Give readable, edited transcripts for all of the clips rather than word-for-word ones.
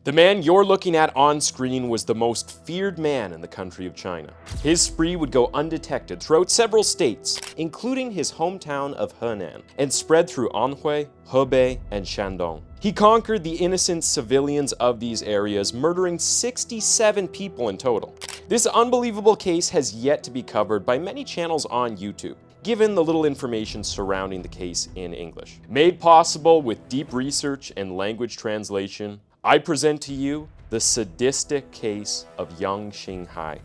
The man you're looking at on screen was the most feared man in the country of China. His spree would go undetected throughout several states, including his hometown of Henan, and spread through Anhui, Hebei, and Shandong. He conquered the innocent civilians of these areas, murdering 67 people in total. This unbelievable case has yet to be covered by many channels on YouTube, given the little information surrounding the case in English. Made possible with deep research and language translation, I present to you the sadistic case of Yang Xinhai.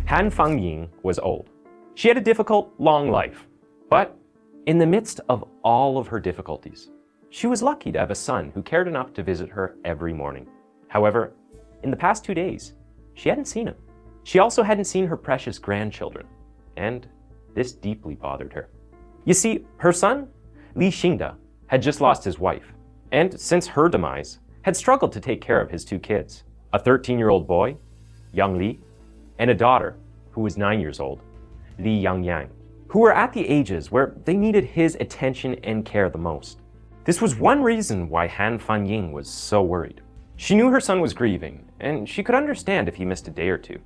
Han Fangying was old. She had a difficult, long life. But in the midst of all of her difficulties, she was lucky to have a son who cared enough to visit her every morning. However, in the past 2 days, she hadn't seen him. She also hadn't seen her precious grandchildren, and this deeply bothered her. You see, her son, Li Xingda, had just lost his wife, and since her demise, had struggled to take care of his 2 kids, a 13-year-old boy, Yang Li, and a daughter, who was 9 years old, Li Yangyang, who were at the ages where they needed his attention and care the most. This was one reason why Han Fangying was so worried. She knew her son was grieving, and she could understand if he missed a day or 2.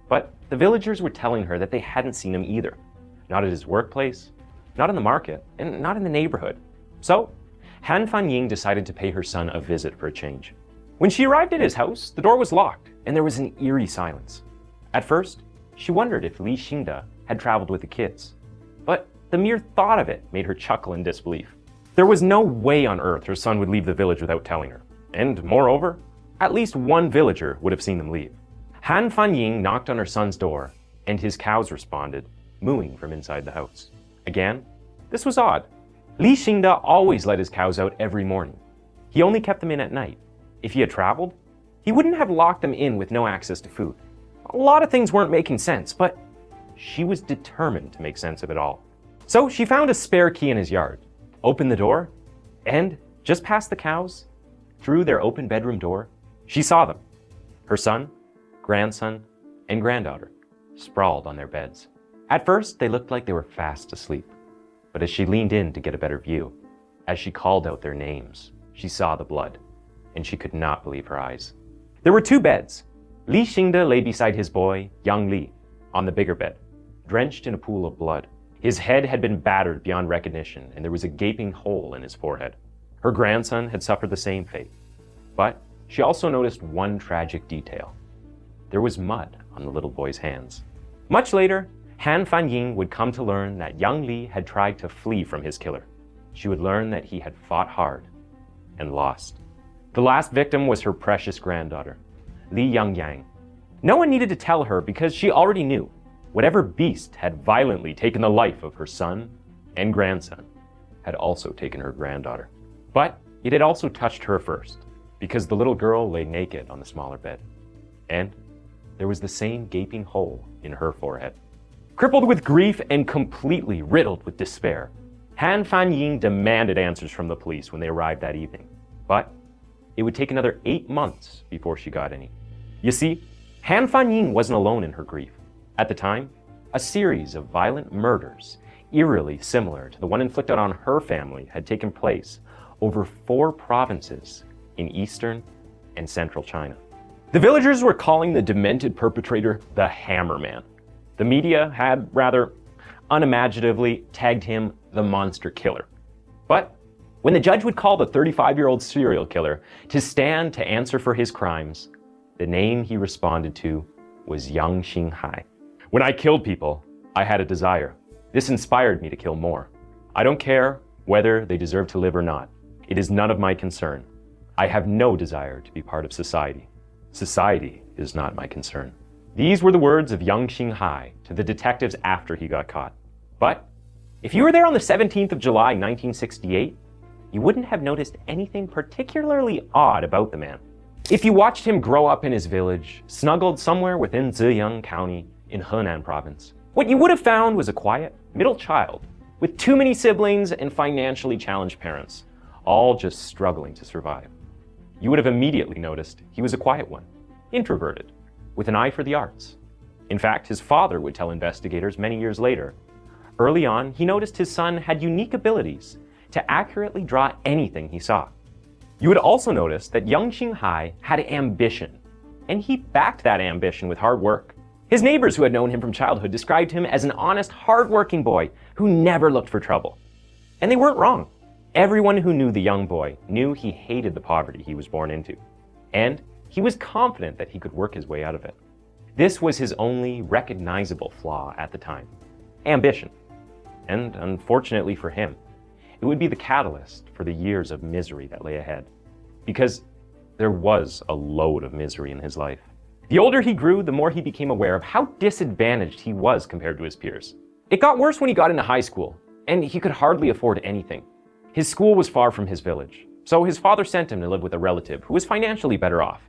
But the villagers were telling her that they hadn't seen him either, not at his workplace, not in the market, and not in the neighborhood. So, Han Fangying decided to pay her son a visit for a change. When she arrived at his house, the door was locked, and there was an eerie silence. At first, she wondered if Li Xingda had traveled with the kids, but the mere thought of it made her chuckle in disbelief. There was no way on earth her son would leave the village without telling her, and moreover, at least one villager would have seen them leave. Han Fangying knocked on her son's door, and his cows responded, mooing from inside the house. Again, this was odd. Li Xingda always let his cows out every morning. He only kept them in at night. If he had traveled, he wouldn't have locked them in with no access to food. A lot of things weren't making sense, but she was determined to make sense of it all. So she found a spare key in his yard, opened the door, and just past the cows, through their open bedroom door, she saw them. Her son, grandson, and granddaughter, sprawled on their beds. At first, they looked like they were fast asleep. But as she leaned in to get a better view, as she called out their names, she saw the blood, and she could not believe her eyes. There were 2 beds. Li Xingda lay beside his boy, Yang Li, on the bigger bed, drenched in a pool of blood. His head had been battered beyond recognition, and there was a gaping hole in his forehead. Her grandson had suffered the same fate. But she also noticed one tragic detail. There was mud on the little boy's hands. Much later, Han Fangying would come to learn that Yang Li had tried to flee from his killer. She would learn that he had fought hard and lost. The last victim was her precious granddaughter, Li Yangyang. No one needed to tell her because she already knew. Whatever beast had violently taken the life of her son and grandson had also taken her granddaughter. But it had also touched her first, because the little girl lay naked on the smaller bed. And there was the same gaping hole in her forehead. Crippled with grief and completely riddled with despair, Han Fangying demanded answers from the police when they arrived that evening. But it would take another 8 months before she got any. You see, Han Fangying wasn't alone in her grief. At the time, a series of violent murders, eerily similar to the one inflicted on her family, had taken place over 4 provinces in eastern and central China. The villagers were calling the demented perpetrator the Hammer Man. The media had, rather unimaginatively, tagged him the Monster Killer. But when the judge would call the 35-year-old serial killer to stand to answer for his crimes, the name he responded to was Yang Xinhai. When I killed people, I had a desire. This inspired me to kill more. I don't care whether they deserve to live or not. It is none of my concern. I have no desire to be part of society. Society is not my concern. These were the words of Yang Xinhai to the detectives after he got caught. But if you were there on the 17th of July, 1968, you wouldn't have noticed anything particularly odd about the man. If you watched him grow up in his village, snuggled somewhere within Ziyang County in Henan province, what you would have found was a quiet, middle child with too many siblings and financially challenged parents, all just struggling to survive. You would have immediately noticed he was a quiet one, introverted, with an eye for the arts. In fact, his father would tell investigators many years later. Early on, he noticed his son had unique abilities to accurately draw anything he saw. You would also notice that Yang Xinhai had ambition, and he backed that ambition with hard work. His neighbors who had known him from childhood described him as an honest, hard-working boy who never looked for trouble. And they weren't wrong. Everyone who knew the young boy knew he hated the poverty he was born into, and he was confident that he could work his way out of it. This was his only recognizable flaw at the time: ambition. And unfortunately for him, it would be the catalyst for the years of misery that lay ahead, because there was a load of misery in his life. The older he grew, the more he became aware of how disadvantaged he was compared to his peers. It got worse when he got into high school, and he could hardly afford anything. His school was far from his village, so his father sent him to live with a relative who was financially better off.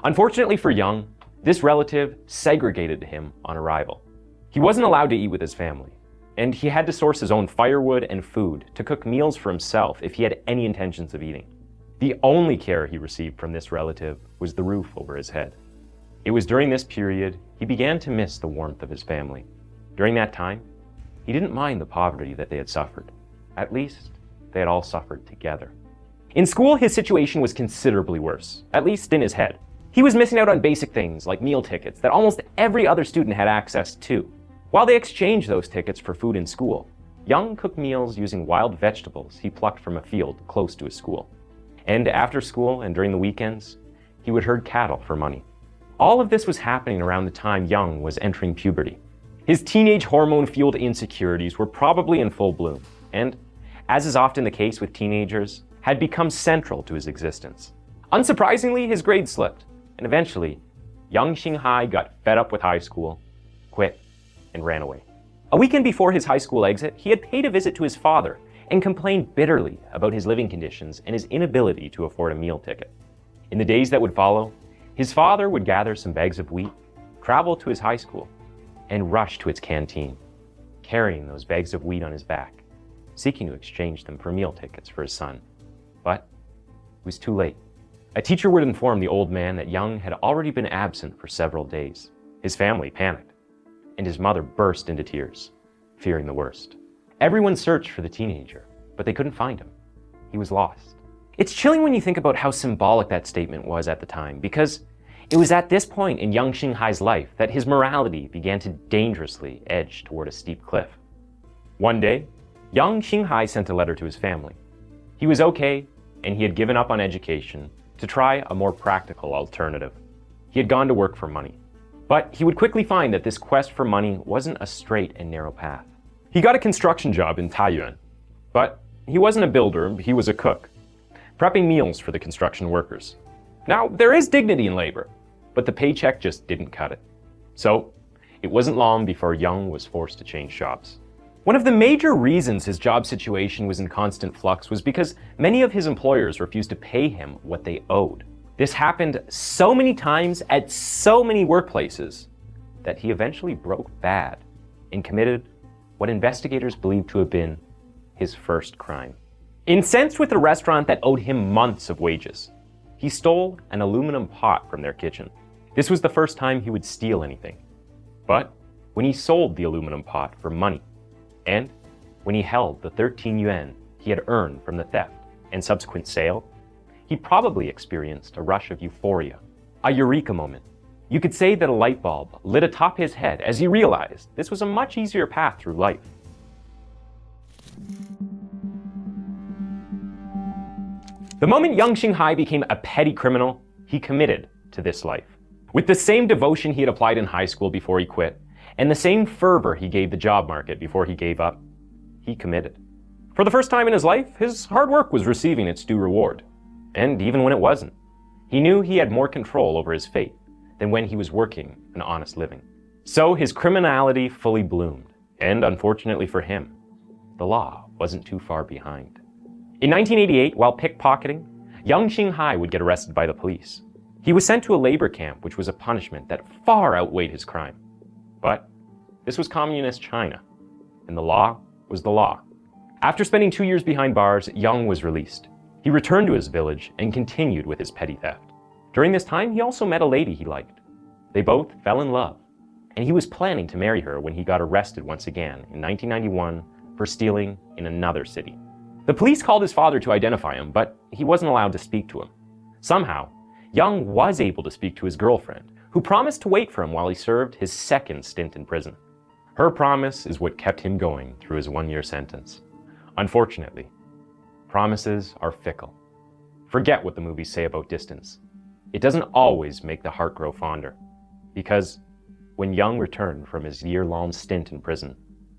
Unfortunately for Yang, this relative segregated him on arrival. He wasn't allowed to eat with his family, and he had to source his own firewood and food to cook meals for himself if he had any intentions of eating. The only care he received from this relative was the roof over his head. It was during this period he began to miss the warmth of his family. During that time, he didn't mind the poverty that they had suffered. At least, they had all suffered together. In school, his situation was considerably worse, at least in his head. He was missing out on basic things like meal tickets that almost every other student had access to. While they exchanged those tickets for food in school, Yang cooked meals using wild vegetables he plucked from a field close to his school. And after school and during the weekends, he would herd cattle for money. All of this was happening around the time Yang was entering puberty. His teenage hormone-fueled insecurities were probably in full bloom, and, as is often the case with teenagers, had become central to his existence. Unsurprisingly, his grades slipped, and eventually, Yang Xinhai got fed up with high school, quit, and ran away. A weekend before his high school exit, he had paid a visit to his father and complained bitterly about his living conditions and his inability to afford a meal ticket. In the days that would follow, his father would gather some bags of wheat, travel to his high school, and rush to its canteen, carrying those bags of wheat on his back, seeking to exchange them for meal tickets for his son. But it was too late. A teacher would inform the old man that Yang had already been absent for several days. His family panicked, and his mother burst into tears, fearing the worst. Everyone searched for the teenager, but they couldn't find him. He was lost. It's chilling when you think about how symbolic that statement was at the time, because it was at this point in Yang Xinhai's life that his morality began to dangerously edge toward a steep cliff. One day, Yang Xinhai sent a letter to his family. He was okay, and he had given up on education to try a more practical alternative. He had gone to work for money. But he would quickly find that this quest for money wasn't a straight and narrow path. He got a construction job in Taiyuan, but he wasn't a builder, he was a cook, prepping meals for the construction workers. Now, there is dignity in labor, but the paycheck just didn't cut it. So, it wasn't long before Yang was forced to change jobs. One of the major reasons his job situation was in constant flux was because many of his employers refused to pay him what they owed. This happened so many times at so many workplaces that he eventually broke bad and committed what investigators believed to have been his first crime. Incensed with a restaurant that owed him months of wages, he stole an aluminum pot from their kitchen. This was the first time he would steal anything. But when he sold the aluminum pot for money, and when he held the 13 yuan he had earned from the theft and subsequent sale, he probably experienced a rush of euphoria, a eureka moment. You could say that a light bulb lit atop his head as he realized this was a much easier path through life. The moment Yang Xinhai became a petty criminal, he committed to this life. With the same devotion he had applied in high school before he quit, and the same fervor he gave the job market before he gave up, he committed. For the first time in his life, his hard work was receiving its due reward. And even when it wasn't, he knew he had more control over his fate than when he was working an honest living. So his criminality fully bloomed, and unfortunately for him, the law wasn't too far behind. In 1988, while pickpocketing, Yang Xinhai would get arrested by the police. He was sent to a labor camp, which was a punishment that far outweighed his crime. But this was communist China, and the law was the law. After spending 2 years behind bars, Yang was released. He returned to his village and continued with his petty theft. During this time, he also met a lady he liked. They both fell in love, and he was planning to marry her when he got arrested once again in 1991 for stealing in another city. The police called his father to identify him, but he wasn't allowed to speak to him. Somehow, Yang was able to speak to his girlfriend, who promised to wait for him while he served his second stint in prison. Her promise is what kept him going through his 1-year sentence. Unfortunately, promises are fickle. Forget what the movies say about distance. It doesn't always make the heart grow fonder. Because when Yang returned from his year-long stint in prison,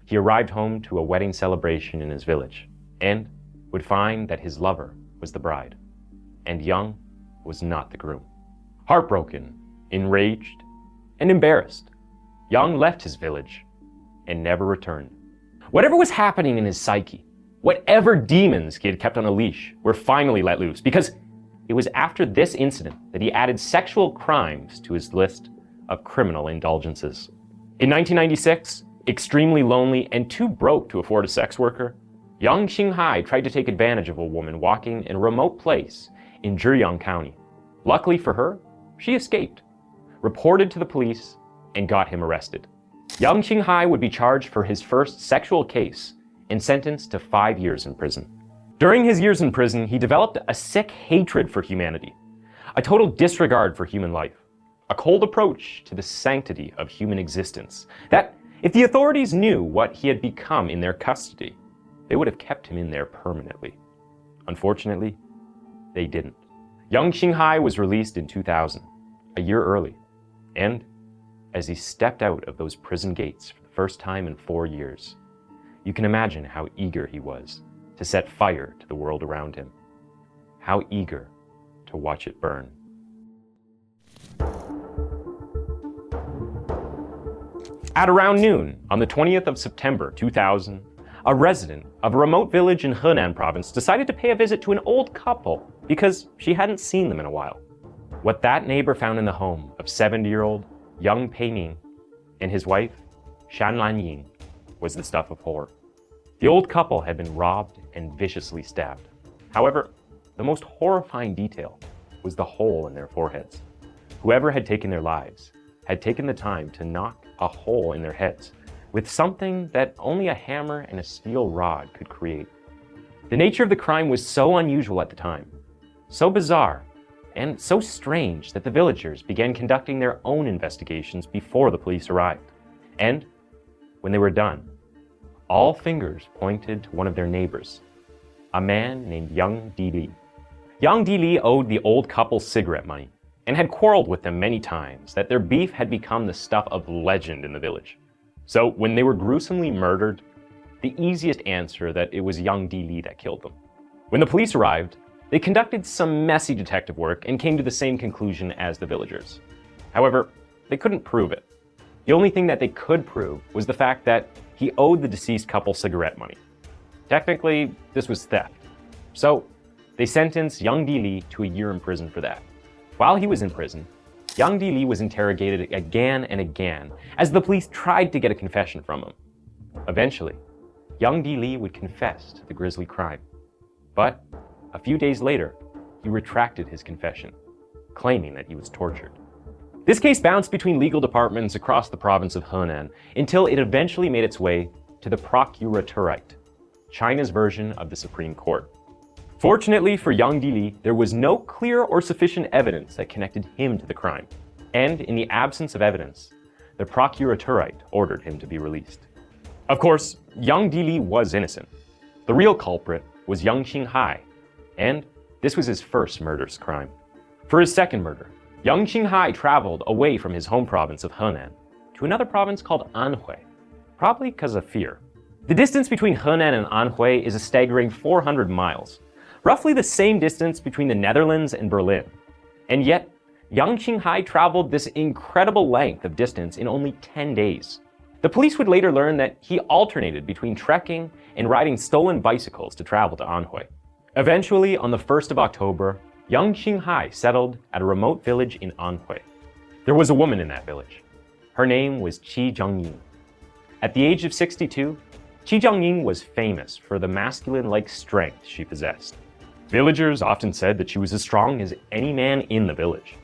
he arrived home to a wedding celebration in his village and would find that his lover was the bride, and Yang was not the groom. Heartbroken, enraged, and embarrassed, Yang left his village and never returned. Whatever was happening in his psyche, whatever demons he had kept on a leash, were finally let loose, because it was after this incident that he added sexual crimes to his list of criminal indulgences. In 1996, extremely lonely and too broke to afford a sex worker, Yang Xinhai tried to take advantage of a woman walking in a remote place in Zhejiang County. Luckily for her, she escaped, reported to the police, and got him arrested. Yang Xinhai would be charged for his first sexual case and sentenced to 5 years in prison. During his years in prison, he developed a sick hatred for humanity, a total disregard for human life, a cold approach to the sanctity of human existence, that if the authorities knew what he had become in their custody, they would have kept him in there permanently. Unfortunately, they didn't. Yang Xinhai was released in 2000, a year early, and as he stepped out of those prison gates for the first time in 4 years, you can imagine how eager he was to set fire to the world around him, how eager to watch it burn. At around noon on the 20th of September 2000, a resident of a remote village in Henan province decided to pay a visit to an old couple because she hadn't seen them in a while. What that neighbor found in the home of 70-year-old Yang Peiming and his wife, Shan Lanying, was the stuff of horror. The old couple had been robbed and viciously stabbed. However, the most horrifying detail was the hole in their foreheads. Whoever had taken their lives had taken the time to knock a hole in their heads with something that only a hammer and a steel rod could create. The nature of the crime was so unusual at the time, so bizarre, and so strange that the villagers began conducting their own investigations before the police arrived. And when they were done, all fingers pointed to one of their neighbors, a man named Yang Dili. Yang Dili owed the old couple cigarette money and had quarreled with them many times that their beef had become the stuff of legend in the village. So when they were gruesomely murdered, the easiest answer that it was Yang Dili that killed them. When the police arrived, they conducted some messy detective work and came to the same conclusion as the villagers. However, they couldn't prove it. The only thing that they could prove was the fact that he owed the deceased couple cigarette money. Technically, this was theft. So they sentenced Yang Dili to a year in prison for that. While he was in prison, Yang Dili was interrogated again and again as the police tried to get a confession from him. Eventually, Yang Dili would confess to the grisly crime. But a few days later, he retracted his confession, claiming that he was tortured. This case bounced between legal departments across the province of Henan until it eventually made its way to the Procuratorate, China's version of the Supreme Court. Fortunately for Yang Dili, there was no clear or sufficient evidence that connected him to the crime. And in the absence of evidence, the Procuratorate ordered him to be released. Of course, Yang Dili was innocent. The real culprit was Yang Xinhai, and this was his first murderous crime. For his second murder, Yang Xinhai traveled away from his home province of Henan to another province called Anhui, probably because of fear. The distance between Henan and Anhui is a staggering 400 miles, roughly the same distance between the Netherlands and Berlin. And yet, Yang Xinhai traveled this incredible length of distance in only 10 days. The police would later learn that he alternated between trekking and riding stolen bicycles to travel to Anhui. Eventually, on the 1st of October, Yang Xinhai settled at a remote village in Anhui. There was a woman in that village. Her name was Qi Zhengying. At the age of 62, Qi Zhengying was famous for the masculine-like strength she possessed. Villagers often said that she was as strong as any man in the village.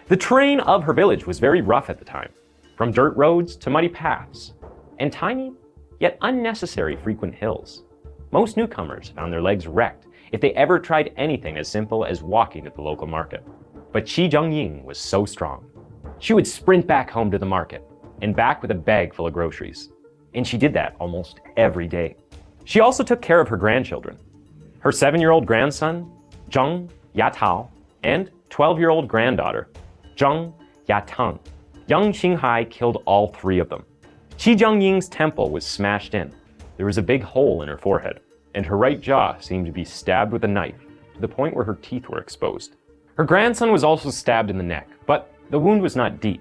The terrain of her village was very rough at the time, from dirt roads to muddy paths, and tiny, yet unnecessary frequent hills. Most newcomers found their legs wrecked if they ever tried anything as simple as walking to the local market. But Qi Zhengying was so strong. She would sprint back home to the market and back with a bag full of groceries. And she did that almost every day. She also took care of her grandchildren. Her 7-year-old grandson, Zheng Yatao, and 12-year-old granddaughter, Zheng Yatang. Yang Xinhai killed all 3 of them. Qi Zhengying's temple was smashed in. There was a big hole in her forehead, and her right jaw seemed to be stabbed with a knife to the point where her teeth were exposed. Her grandson was also stabbed in the neck, but the wound was not deep,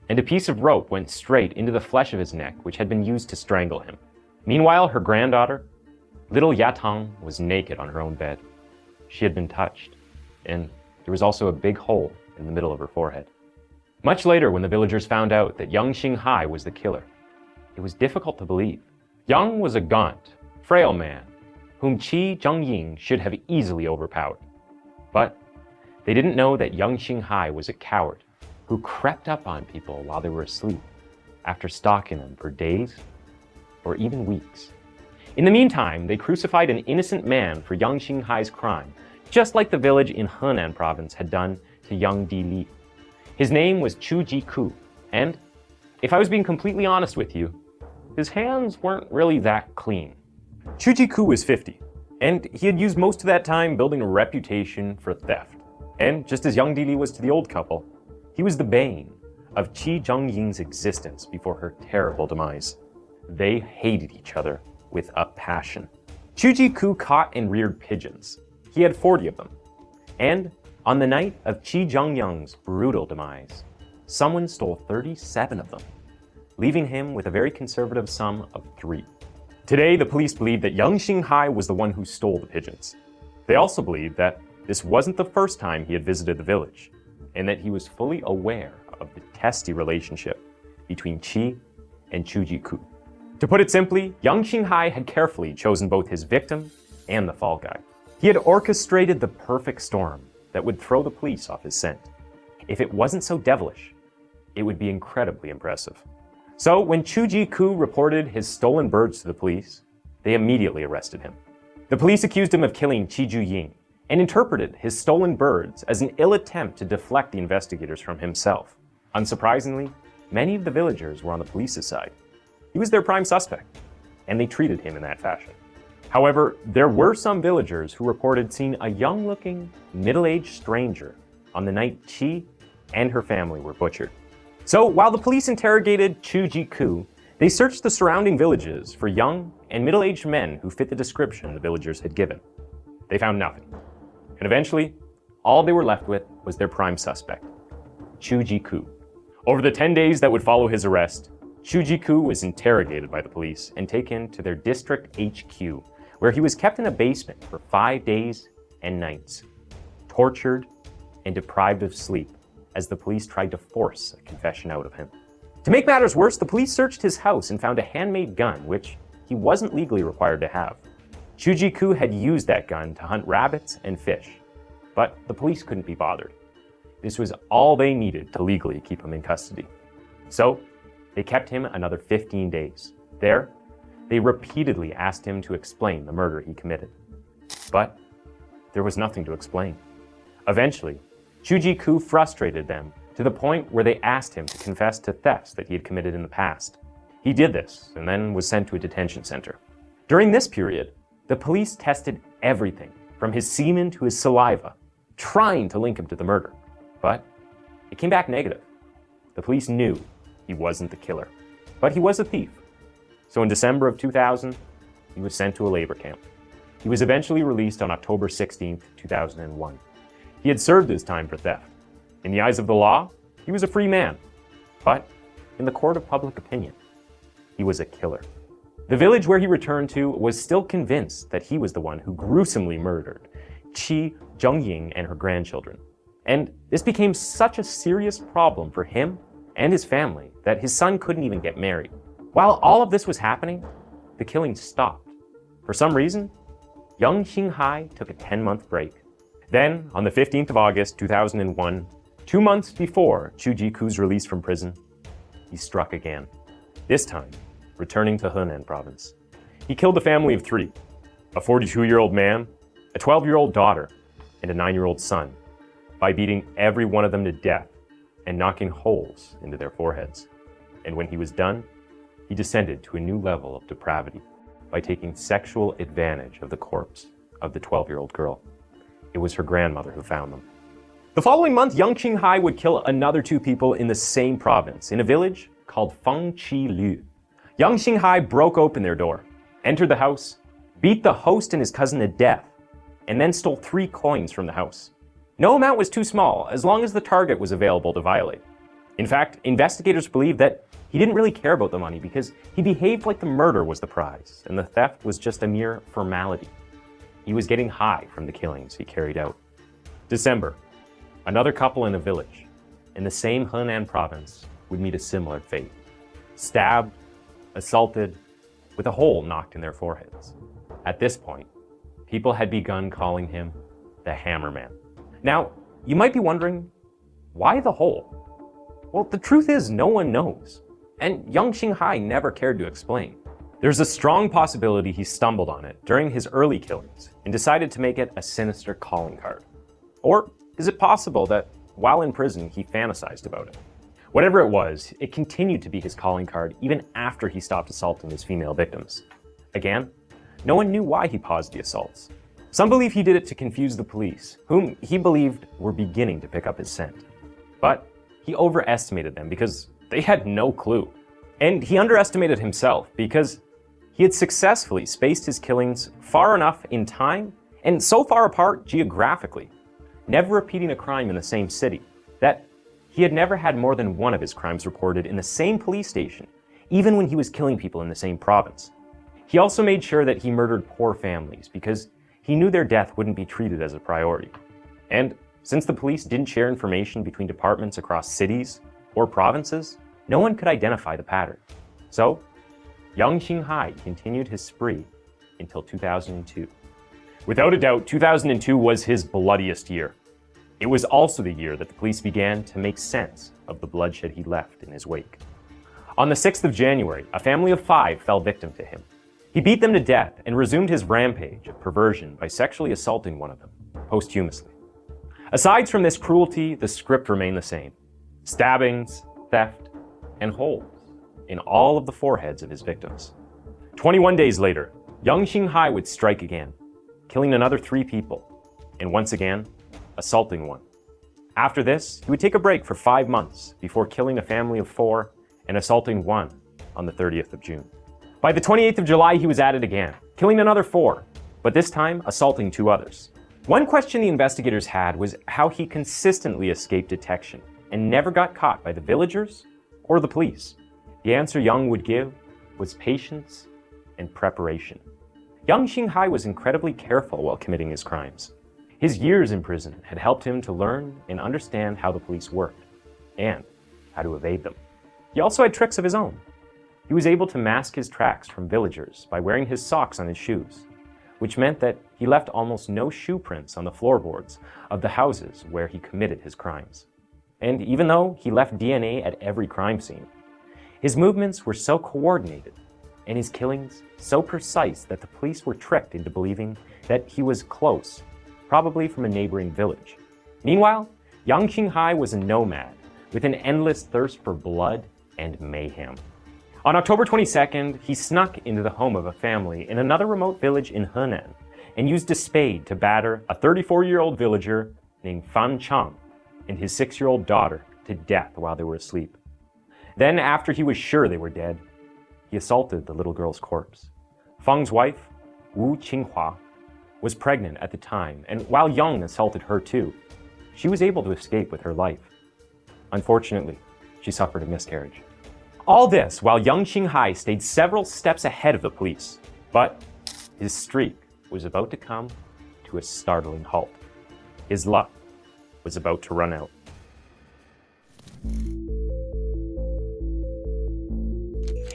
and a piece of rope went straight into the flesh of his neck, which had been used to strangle him. Meanwhile, her granddaughter, little Yatang, was naked on her own bed. She had been touched, and there was also a big hole in the middle of her forehead. Much later, when the villagers found out that Yang Xinhai was the killer, it was difficult to believe. Yang was a gaunt, frail man whom Qi Zhengying should have easily overpowered. But they didn't know that Yang Xinhai was a coward who crept up on people while they were asleep after stalking them for days or even weeks. In the meantime, they crucified an innocent man for Yang Xinhai's crime, just like the village in Henan province had done to Yang Dili. His name was Chu Jiku, and if I was being completely honest with you, his hands weren't really that clean. Chu Jiku was 50, and he had used most of that time building a reputation for theft. And just as Yang Dili was to the old couple, he was the bane of Qi Zhengying's existence before her terrible demise. They hated each other with a passion. Chu Jiku caught and reared pigeons. He had 40 of them. And on the night of Qi Zhengying's brutal demise, someone stole 37 of them, leaving him with a very conservative sum of 3. Today, the police believe that Yang Xinhai was the one who stole the pigeons. They also believe that this wasn't the first time he had visited the village, and that he was fully aware of the testy relationship between Qi and Chu Jiku. To put it simply, Yang Xinhai had carefully chosen both his victim and the fall guy. He had orchestrated the perfect storm that would throw the police off his scent. If it wasn't so devilish, it would be incredibly impressive. So when Chu Jiku reported his stolen birds to the police, they immediately arrested him. The police accused him of killing Qi Zhengying and interpreted his stolen birds as an ill attempt to deflect the investigators from himself. Unsurprisingly, many of the villagers were on the police's side. He was their prime suspect, and they treated him in that fashion. However, there were some villagers who reported seeing a young-looking, middle-aged stranger on the night Qi and her family were butchered. So while the police interrogated Chu Jiku, they searched the surrounding villages for young and middle-aged men who fit the description the villagers had given. They found nothing. And eventually, all they were left with was their prime suspect, Chu Jiku. Over the 10 days that would follow his arrest, Chu Jiku was interrogated by the police and taken to their district HQ, where he was kept in a basement for 5 days and nights, tortured and deprived of sleep as the police tried to force a confession out of him. To make matters worse, the police searched his house and found a handmade gun, which he wasn't legally required to have. Chu Jiku had used that gun to hunt rabbits and fish, but the police couldn't be bothered. This was all they needed to legally keep him in custody. So they kept him another 15 days. There, they repeatedly asked him to explain the murder he committed. But there was nothing to explain. Eventually, Chu Jiku frustrated them to the point where they asked him to confess to thefts that he had committed in the past. He did this and then was sent to a detention center. During this period, the police tested everything from his semen to his saliva, trying to link him to the murder. But it came back negative. The police knew he wasn't the killer, but he was a thief. So in December of 2000, he was sent to a labor camp. He was eventually released on October 16, 2001. He had served his time for theft. In the eyes of the law, he was a free man. But in the court of public opinion, he was a killer. The village where he returned to was still convinced that he was the one who gruesomely murdered Qi Zhengying and her grandchildren. And this became such a serious problem for him and his family that his son couldn't even get married. While all of this was happening, the killing stopped. For some reason, Yang Xinhai took a 10-month break. Then, on the 15th of August, 2001, 2 months before Chu Jiku's release from prison, he struck again. This time, returning to Henan province. He killed a family of 3. a 42-year-old man, a 12-year-old daughter, and a 9-year-old son by beating every one of them to death and knocking holes into their foreheads. And when he was done, he descended to a new level of depravity by taking sexual advantage of the corpse of the 12-year-old girl. It was her grandmother who found them. The following month, Yang Xinhai would kill another 2 people in the same province, in a village called Fengqi. Yang Xinhai broke open their door, entered the house, beat the host and his cousin to death, and then stole 3 coins from the house. No amount was too small, as long as the target was available to violate. In fact, investigators believe that he didn't really care about the money because he behaved like the murder was the prize, and the theft was just a mere formality. He was getting high from the killings he carried out. December. Another couple in a village in the same Henan province would meet a similar fate. Stabbed, assaulted, with a hole knocked in their foreheads. At this point, people had begun calling him the Hammerman. Now, you might be wondering, why the hole? Well, the truth is no one knows, and Yang Xinhai never cared to explain. There's a strong possibility he stumbled on it during his early killings and decided to make it a sinister calling card. Or is it possible that while in prison, he fantasized about it? Whatever it was, it continued to be his calling card even after he stopped assaulting his female victims. Again, no one knew why he paused the assaults. Some believe he did it to confuse the police, whom he believed were beginning to pick up his scent. But he overestimated them because they had no clue. And he underestimated himself because he had successfully spaced his killings far enough in time and so far apart geographically, never repeating a crime in the same city, that he had never had more than one of his crimes reported in the same police station, even when he was killing people in the same province. He also made sure that he murdered poor families because he knew their death wouldn't be treated as a priority. And since the police didn't share information between departments across cities or provinces, no one could identify the pattern. So, Yang Xinhai continued his spree until 2002. Without a doubt, 2002 was his bloodiest year. It was also the year that the police began to make sense of the bloodshed he left in his wake. On the 6th of January, a family of 5 fell victim to him. He beat them to death and resumed his rampage of perversion by sexually assaulting one of them, posthumously. Aside from this cruelty, the script remained the same: stabbings, theft, and holes in all of the foreheads of his victims. 21 days later, Yang Xinhai would strike again, killing another 3 people, and once again, assaulting one. After this, he would take a break for 5 months before killing a family of 4 and assaulting one on the 30th of June. By the 28th of July, he was at it again, killing another 4, but this time assaulting 2 others. One question the investigators had was how he consistently escaped detection and never got caught by the villagers or the police. The answer Yang would give was patience and preparation. Yang Xinhai was incredibly careful while committing his crimes. His years in prison had helped him to learn and understand how the police worked and how to evade them. He also had tricks of his own. He was able to mask his tracks from villagers by wearing his socks on his shoes, which meant that he left almost no shoe prints on the floorboards of the houses where he committed his crimes. And even though he left DNA at every crime scene, his movements were so coordinated and his killings so precise that the police were tricked into believing that he was close, probably from a neighboring village. Meanwhile, Yang Xinhai was a nomad with an endless thirst for blood and mayhem. On October 22nd, he snuck into the home of a family in another remote village in Henan and used a spade to batter a 34-year-old villager named Fan Chang and his 6-year-old daughter to death while they were asleep. Then, after he was sure they were dead, he assaulted the little girl's corpse. Fang's wife, Wu Qinghua, was pregnant at the time, and while Yang assaulted her too, she was able to escape with her life. Unfortunately, she suffered a miscarriage. All this while Yang Xinhai stayed several steps ahead of the police, but his streak was about to come to a startling halt. His luck was about to run out.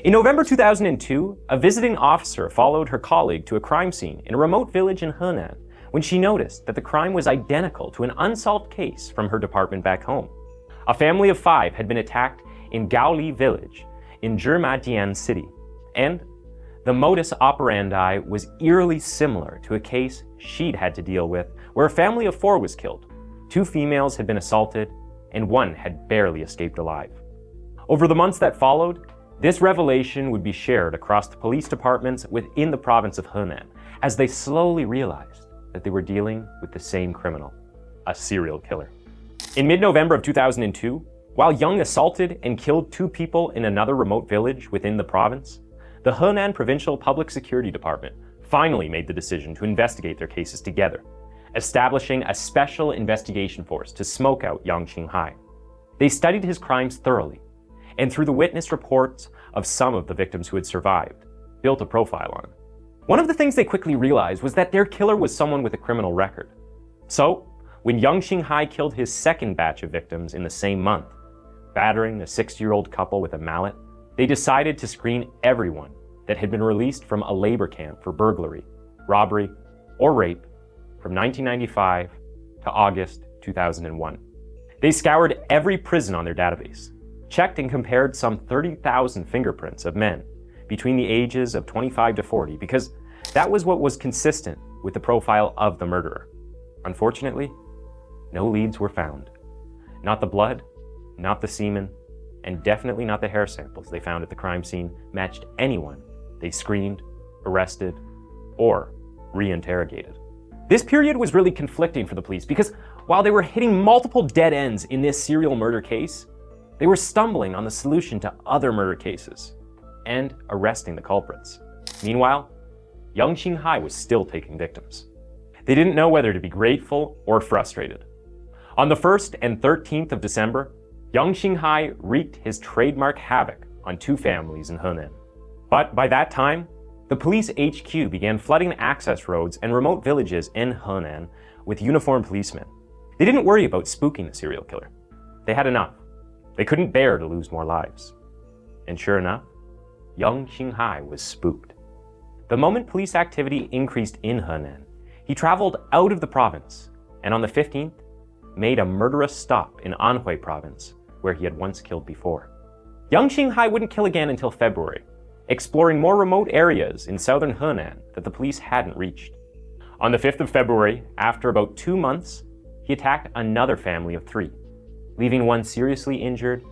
In November 2002, a visiting officer followed her colleague to a crime scene in a remote village in Henan when she noticed that the crime was identical to an unsolved case from her department back home. A family of 5 had been attacked in Gaoli village in Zhimadian city, and The modus operandi was eerily similar to a case she'd had to deal with where a family of 4 was killed. 2 females had been assaulted, and 1 had barely escaped alive. Over the months that followed, this revelation would be shared across the police departments within the province of Henan as they slowly realized that they were dealing with the same criminal, a serial killer. In mid-November of 2002, while Yang assaulted and killed 2 people in another remote village within the province, the Henan Provincial Public Security Department finally made the decision to investigate their cases together, establishing a special investigation force to smoke out Yang Xinhai. They studied his crimes thoroughly, and through the witness reports of some of the victims who had survived, built a profile on him. One of the things they quickly realized was that their killer was someone with a criminal record. So, when Yang Xinhai killed his second batch of victims in the same month, battering a 60-year-old couple with a mallet, they decided to screen everyone that had been released from a labor camp for burglary, robbery, or rape from 1995 to August 2001. They scoured every prison on their database, checked and compared some 30,000 fingerprints of men between the ages of 25 to 40 because that was what was consistent with the profile of the murderer. Unfortunately, no leads were found. Not the blood, not the semen, and definitely not the hair samples they found at the crime scene matched anyone they screened, arrested, or re-interrogated. This period was really conflicting for the police because while they were hitting multiple dead ends in this serial murder case, they were stumbling on the solution to other murder cases and arresting the culprits. Meanwhile, Yang Xinhai was still taking victims. They didn't know whether to be grateful or frustrated. On the 1st and 13th of December, Yang Xinhai wreaked his trademark havoc on 2 families in Henan. But by that time, the police HQ began flooding access roads and remote villages in Henan with uniformed policemen. They didn't worry about spooking the serial killer. They had enough. They couldn't bear to lose more lives. And sure enough, Yang Xinhai was spooked. The moment police activity increased in Henan, he traveled out of the province and on the 15th, made a murderous stop in Anhui province, where he had once killed before. Yang Xinhai wouldn't kill again until February, exploring more remote areas in southern Henan that the police hadn't reached. On the 5th of February, after about 2 months, he attacked another family of 3, leaving 1 seriously injured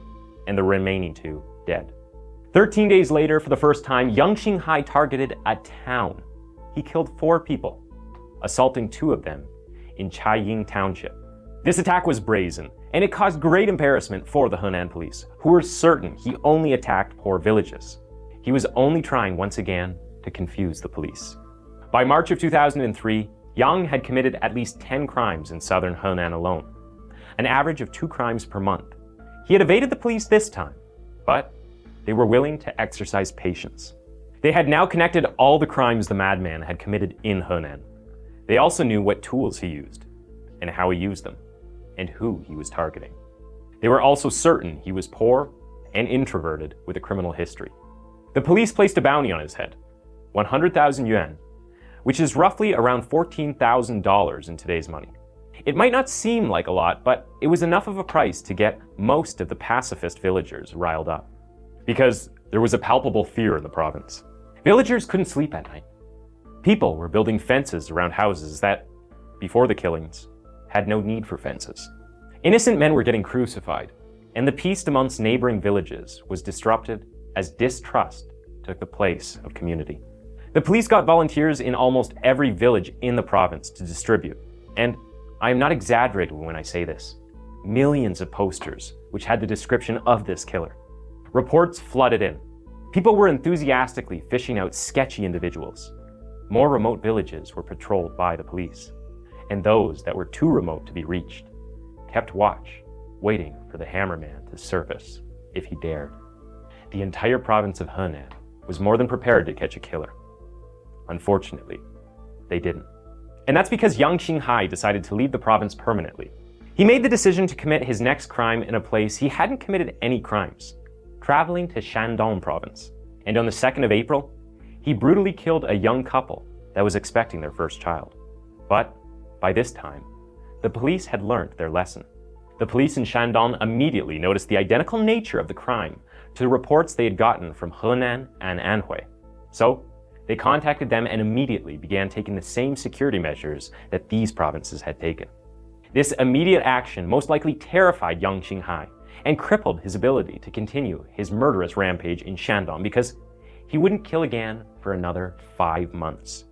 and the remaining 2 dead. 13 days later, for the first time, Yang Xinhai targeted a town. He killed 4 people, assaulting 2 of them in Chaiying Township. This attack was brazen, and it caused great embarrassment for the Henan police, who were certain he only attacked poor villages. He was only trying once again to confuse the police. By March of 2003, Yang had committed at least 10 crimes in southern Henan alone, an average of 2 crimes per month. He had evaded the police this time, but they were willing to exercise patience. They had now connected all the crimes the madman had committed in Henan. They also knew what tools he used, and how he used them, and who he was targeting. They were also certain he was poor and introverted with a criminal history. The police placed a bounty on his head, 100,000 yuan, which is roughly around $14,000 in today's money. It might not seem like a lot, but it was enough of a price to get most of the pacifist villagers riled up, because there was a palpable fear in the province. Villagers couldn't sleep at night. People were building fences around houses that, before the killings, had no need for fences. Innocent men were getting crucified, and the peace amongst neighboring villages was disrupted as distrust took the place of community. The police got volunteers in almost every village in the province to distribute, and I am not exaggerating when I say this. Millions of posters which had the description of this killer. Reports flooded in. People were enthusiastically fishing out sketchy individuals. More remote villages were patrolled by the police, and those that were too remote to be reached kept watch, waiting for the hammerman to surface if he dared. The entire province of Henan was more than prepared to catch a killer. Unfortunately, they didn't. And that's because Yang Xinhai decided to leave the province permanently. He made the decision to commit his next crime in a place he hadn't committed any crimes, traveling to Shandong province. And on the 2nd of April, he brutally killed a young couple that was expecting their first child. But by this time, the police had learned their lesson. The police in Shandong immediately noticed the identical nature of the crime to the reports they had gotten from Henan and Anhui. So They contacted them and immediately began taking the same security measures that these provinces had taken. This immediate action most likely terrified Yang Xinhai and crippled his ability to continue his murderous rampage in Shandong because he wouldn't kill again for another 5 months.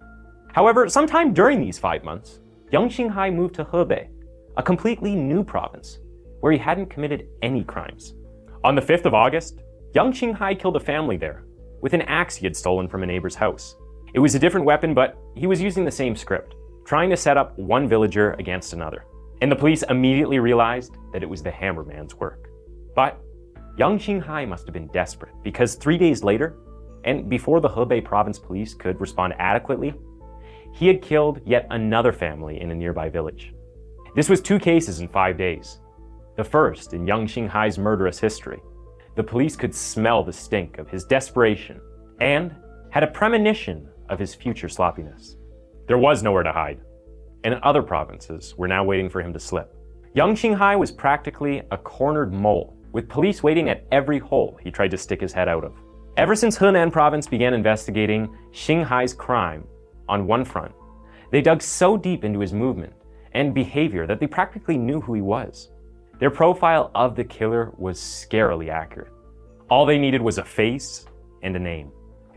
However, sometime during these 5 months, Yang Xinhai moved to Hebei, a completely new province where he hadn't committed any crimes. On the 5th of August, Yang Xinhai killed a family there with an axe he had stolen from a neighbor's house. It was a different weapon, but he was using the same script, trying to set up one villager against another. And the police immediately realized that it was the hammerman's work. But Yang Xinhai must have been desperate because 3 days later, and before the Hebei province police could respond adequately, he had killed yet another family in a nearby village. This was 2 cases in 5 days, the first in Yang Xinhai's murderous history. The police could smell the stink of his desperation and had a premonition of his future sloppiness. There was nowhere to hide, and other provinces were now waiting for him to slip. Yang Xinhai was practically a cornered mole, with police waiting at every hole he tried to stick his head out of. Ever since Henan province began investigating Xinhai's crime on one front, they dug so deep into his movement and behavior that they practically knew who he was. Their profile of the killer was scarily accurate. All they needed was a face and a name.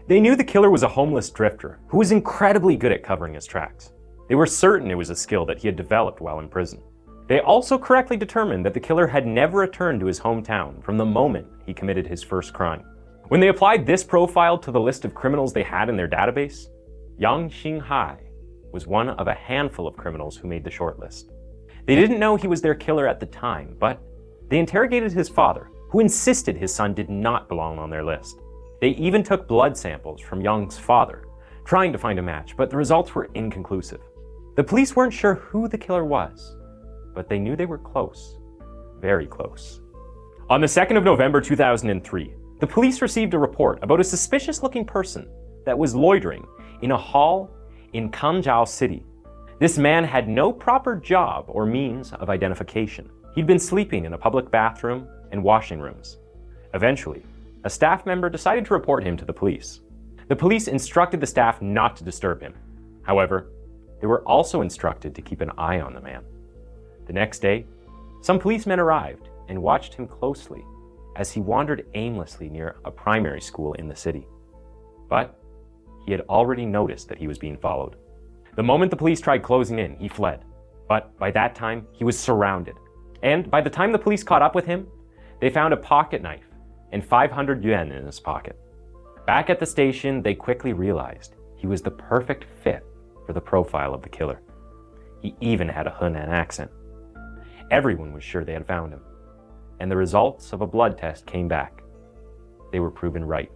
They knew the killer was a homeless drifter who was incredibly good at covering his tracks. They were certain it was a skill that he had developed while in prison. They also correctly determined that the killer had never returned to his hometown from the moment he committed his first crime. When they applied this profile to the list of criminals they had in their database, Yang Xinhai was one of a handful of criminals who made the shortlist. They didn't know he was their killer at the time, but they interrogated his father, who insisted his son did not belong on their list. They even took blood samples from Yang's father, trying to find a match, but the results were inconclusive. The police weren't sure who the killer was, but they knew they were close, very close. On the 2nd of November 2003, the police received a report about a suspicious-looking person that was loitering in a hall in Kanzhou City. This man had no proper job or means of identification. He'd been sleeping in a public bathroom and washing rooms. Eventually, a staff member decided to report him to the police. The police instructed the staff not to disturb him. However, they were also instructed to keep an eye on the man. The next day, some policemen arrived and watched him closely as he wandered aimlessly near a primary school in the city. But he had already noticed that he was being followed. The moment the police tried closing in, he fled. But by that time, he was surrounded. And by the time the police caught up with him, they found a pocket knife and 500 yuan in his pocket. Back at the station, they quickly realized he was the perfect fit for the profile of the killer. He even had a Henan accent. Everyone was sure they had found him, and the results of a blood test came back. They were proven right.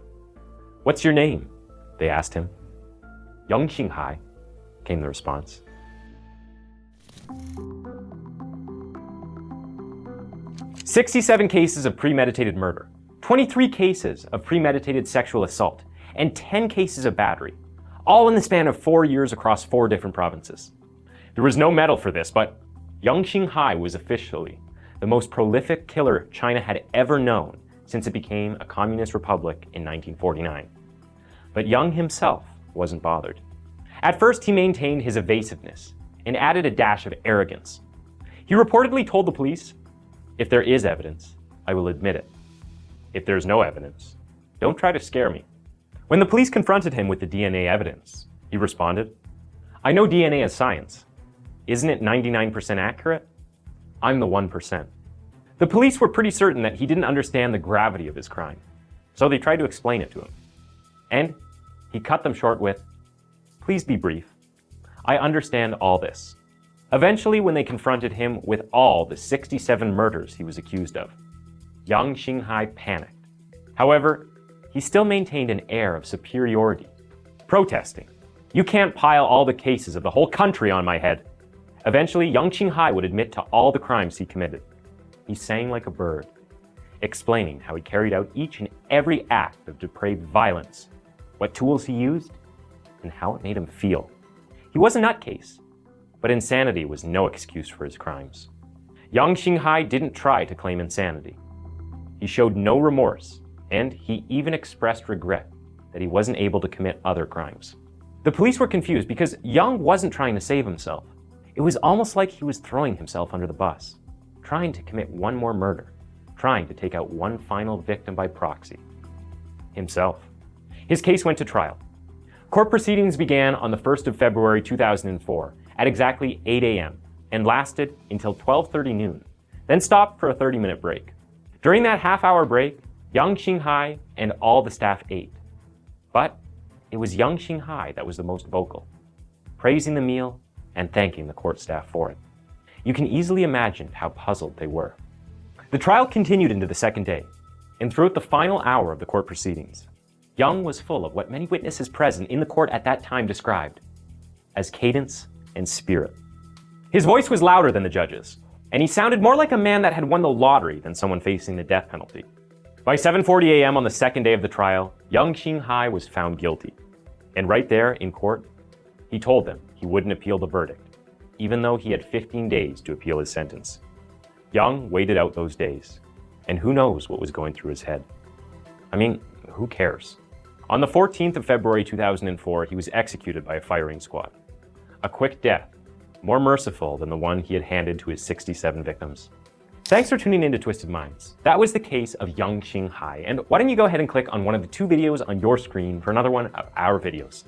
"What's your name?" they asked him. "Yang Xinhai," came the response. "67 cases of premeditated murder, 23 cases of premeditated sexual assault, and 10 cases of battery, all in the span of 4 years across 4 different provinces. There was no medal for this, but Yang Xinhai was officially the most prolific killer China had ever known since it became a communist republic in 1949. But Yang himself wasn't bothered. At first, he maintained his evasiveness and added a dash of arrogance. He reportedly told the police, "If there is evidence, I will admit it. If there's no evidence, don't try to scare me." When the police confronted him with the DNA evidence, he responded, "I know DNA is science. Isn't it 99% accurate? I'm the 1%. The police were pretty certain that he didn't understand the gravity of his crime, so they tried to explain it to him. And he cut them short with, "Please be brief. I understand all this." Eventually, when they confronted him with all the 67 murders he was accused of, Yang Xinhai panicked. However, he still maintained an air of superiority, protesting, "You can't pile all the cases of the whole country on my head." Eventually, Yang Xinhai would admit to all the crimes he committed. He sang like a bird, explaining how he carried out each and every act of depraved violence, what tools he used, and how it made him feel. He was a nutcase, but insanity was no excuse for his crimes. Yang Xinhai didn't try to claim insanity. He showed no remorse, and he even expressed regret that he wasn't able to commit other crimes. The police were confused because Yang wasn't trying to save himself. It was almost like he was throwing himself under the bus, trying to commit one more murder, trying to take out one final victim by proxy. Himself. His case went to trial. Court proceedings began on the 1st of February 2004 at exactly 8 a.m. and lasted until 12:30 noon, then stopped for a 30-minute break. During that half-hour break, Yang Xinhai and all the staff ate. But it was Yang Xinhai that was the most vocal, praising the meal and thanking the court staff for it. You can easily imagine how puzzled they were. The trial continued into the second day, and throughout the final hour of the court proceedings, Yang was full of what many witnesses present in the court at that time described as cadence and spirit. His voice was louder than the judges, and he sounded more like a man that had won the lottery than someone facing the death penalty. By 7:40 a.m. on the second day of the trial, Yang Xinhai was found guilty. And right there in court, he told them he wouldn't appeal the verdict, even though he had 15 days to appeal his sentence. Yang waited out those days, and who knows what was going through his head. I mean, who cares? On the 14th of February 2004, he was executed by a firing squad. A quick death, more merciful than the one he had handed to his 67 victims. Thanks for tuning in to Twisted Minds. That was the case of Yang Xinhai, and why don't you go ahead and click on one of the two videos on your screen for another one of our videos.